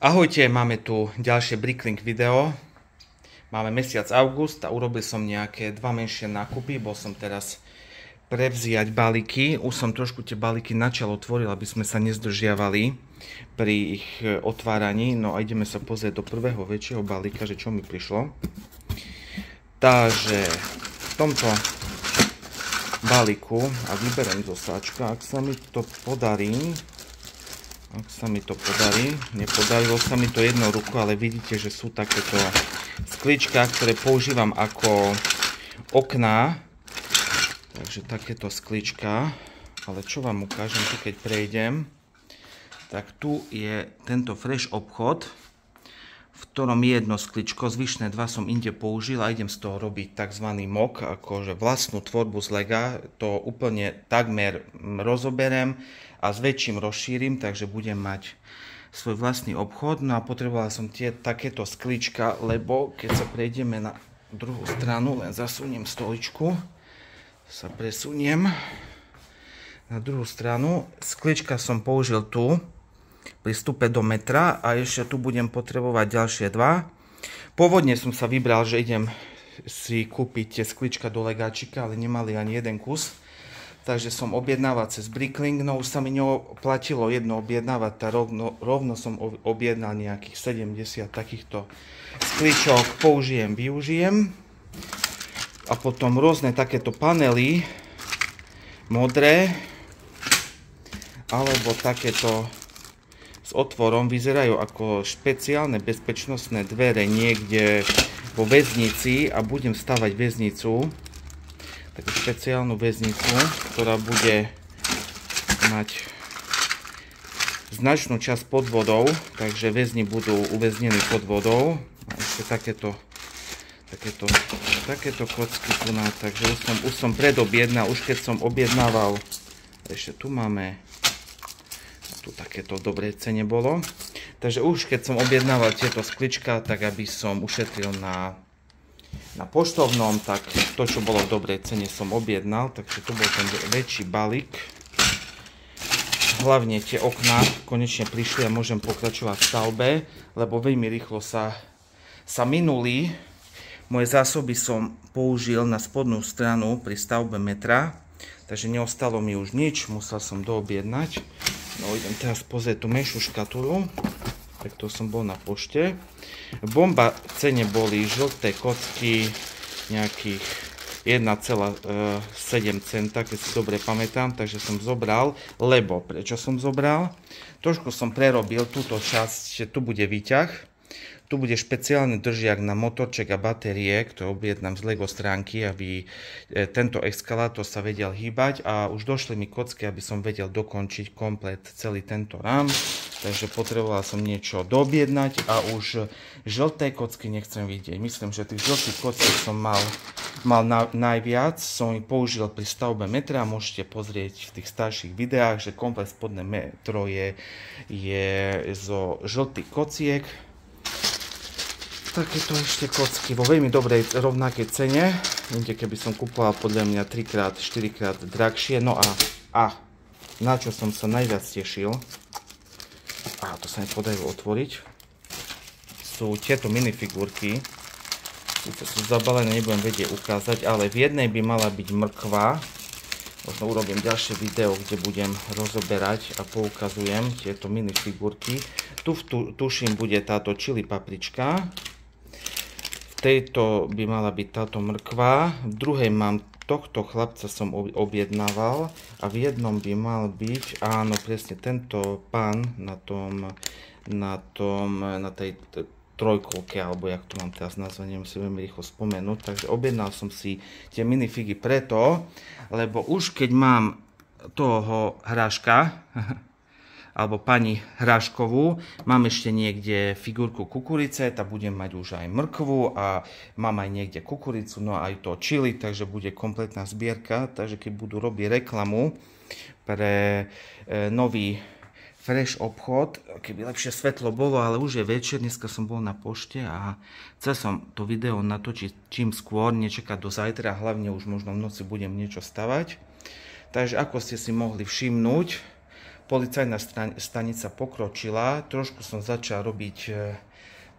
Ahojte, máme tu ďalšie Bricklink video. Máme mesiac august a urobil som nejaké dva menšie nákupy. Bol som teraz prevziať balíky. Už som trošku tie balíky načal otvoril, aby sme sa nezdržiavali pri ich otváraní. No a ideme sa pozrieť do prvého väčšieho balíka, že čo mi prišlo. Takže v tomto balíku, a vyberiem zo sáčka, ak sa mi to podarí. Nepodarilo sa mi to jednou rukou, ale vidíte, že sú takéto sklička, ktoré používam ako okná. Takže takéto sklička. Ale čo vám ukážem, tu keď prejdem, tak tu je tento fresh obchod, v ktorom je jedno skličko, zvyšné dva som inde použil a idem z toho robiť tzv. Mock, akože vlastnú tvorbu z lega. To úplne takmer rozoberem a s väčším rozšírim, takže budem mať svoj vlastný obchod. No a potreboval som takéto sklička, lebo keď sa prejdeme na druhú stranu, len zasuniem stoličku, sa presuniem na druhú stranu. Sklička som použil tu pri vstupe do metra a ešte tu budem potrebovať ďalšie dva. Pôvodne som sa vybral, že idem si kúpiť tie sklička do legáčika, ale nemali ani jeden kus. Takže som objednával cez Bricklink, no už sa mi neoplatilo jedno objednávať, tak rovno som objednal nejakých 70 takýchto skličok, využijem. A potom rôzne takéto panely, modré, alebo takéto s otvorom, vyzerajú ako špeciálne bezpečnostné dvere niekde vo väznici a budem stavať väznicu. Takú špeciálnu väznicu, ktorá bude mať značnú časť pod vodou, takže väzni budú uväznení pod vodou. A ešte takéto kocky tu na, takže už som predobjednal, už keď som objednával, ešte tu máme, tu takéto v dobrej cene bolo, takže už keď som objednával tieto sklička, tak aby som ušetril na poštovnom, tak to, čo bolo v dobrej cene, som objednal. Takže tu bol ten väčší balík. Hlavne tie okná konečne prišli a môžem pokračovať v stavbe, lebo veľmi rýchlo sa minuli. Moje zásoby som použil na spodnú stranu pri stavbe metra, takže neostalo mi už nič, musel som doobjednať. No idem teraz pozrieť tú menšiu škatulu. Tak to som bol na pošte. Bomba v cene boli žlté kocky nejakých 1,7 centa, keď si dobre pamätám, takže som zobral, lebo prečo som zobral? Trošku som prerobil túto časť, že tu bude výťah. Tu bude špeciálny držiak na motorček a batérie, ktoré objednám z Lego stránky, aby tento eskalátor sa vedel hýbať a už došli mi kocky, aby som vedel dokončiť komplet celý tento rám. Takže potreboval som niečo doobjednať a už žlté kocky nechcem vidieť. Myslím, že tých žltých kockov som mal najviac. Som ich použil pri stavbe metra. Môžete pozrieť v tých starších videách, že komplet spodné metro je zo žltých kociek. Takéto ešte kocky vo veľmi dobrej rovnakej cene. Inde keby som kupoval podľa mňa 3x-4x drahšie. No a na čo som sa najviac tešil, a to sa mi podarilo otvoriť, sú tieto minifigurky. Sice sú zabalené, nebudem vedieť ukázať, ale v jednej by mala byť mrkva. Možno urobím ďalšie video, kde budem rozoberať a poukazujem tieto minifigurky. Tu tuším bude táto čili paprička. V tejto by mala byť táto mrkva. V druhej mám tohto chlapca som objednával a v jednom by mal byť, áno, presne tento pán na tej trojkolke, alebo jak to mám teraz nazvať, neviem si veľmi rýchlo spomenúť. Takže objednal som si tie minifigy preto, lebo už keď mám toho hráška, alebo pani Hráškovú, mám ešte niekde figurku kukurice, tak budem mať už aj mrkvu a mám aj niekde kukuricu, no aj to čili, takže bude kompletná zbierka. Takže keď budú robiť reklamu pre nový fresh obchod, keby lepšie svetlo bolo, ale už je večer, dneska som bol na pošte a chcel som to video natočiť čím skôr, nečakať do zajtra, hlavne už možno v noci budem niečo stavať. Takže ako ste si mohli všimnúť, policajná stanica pokročila. Trošku som začal robiť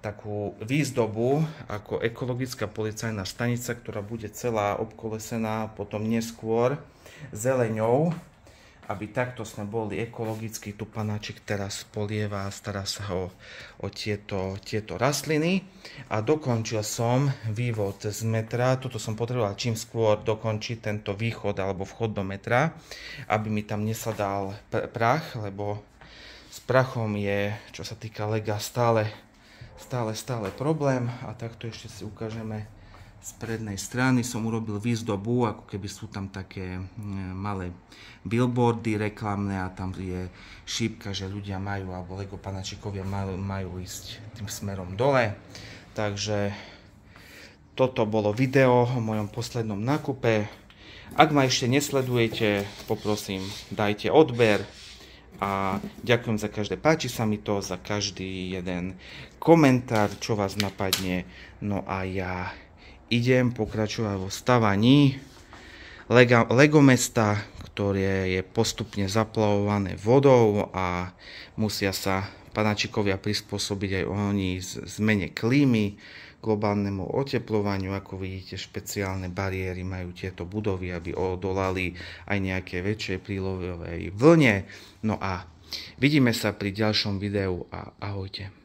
takú výzdobu ako ekologická policajná stanica, ktorá bude celá obkolesená potom neskôr zeleňou, aby takto sme boli ekologickí. Tu panáčik teraz polieva a stará sa o tieto rastliny. A dokončil som vývod z metra. Toto som potreboval čím skôr dokončiť, tento východ alebo vchod do metra, aby mi tam nesadal prach, lebo s prachom je, čo sa týka lega, stále problém. A takto ešte si ukážeme z prednej strany. Som urobil výzdobu, ako keby sú tam také malé billboardy reklamné a tam je šípka, že ľudia majú, alebo Lego panáčikovia majú ísť tým smerom dole. Takže toto bolo video o mojom poslednom nákupe. Ak ma ešte nesledujete, poprosím, dajte odber. A ďakujem za každé, páči sa mi to, za každý jeden komentár, čo vás napadne. No a ja idem pokračovať vo stavaní Lego mesta, ktoré je postupne zaplavované vodou a musia sa panáčikovia prispôsobiť aj oni zmene klímy, globálnemu oteplovaniu. Ako vidíte, špeciálne bariéry majú tieto budovy, aby odolali aj nejaké väčšie prílovovej vlne. No a vidíme sa pri ďalšom videu a ahojte.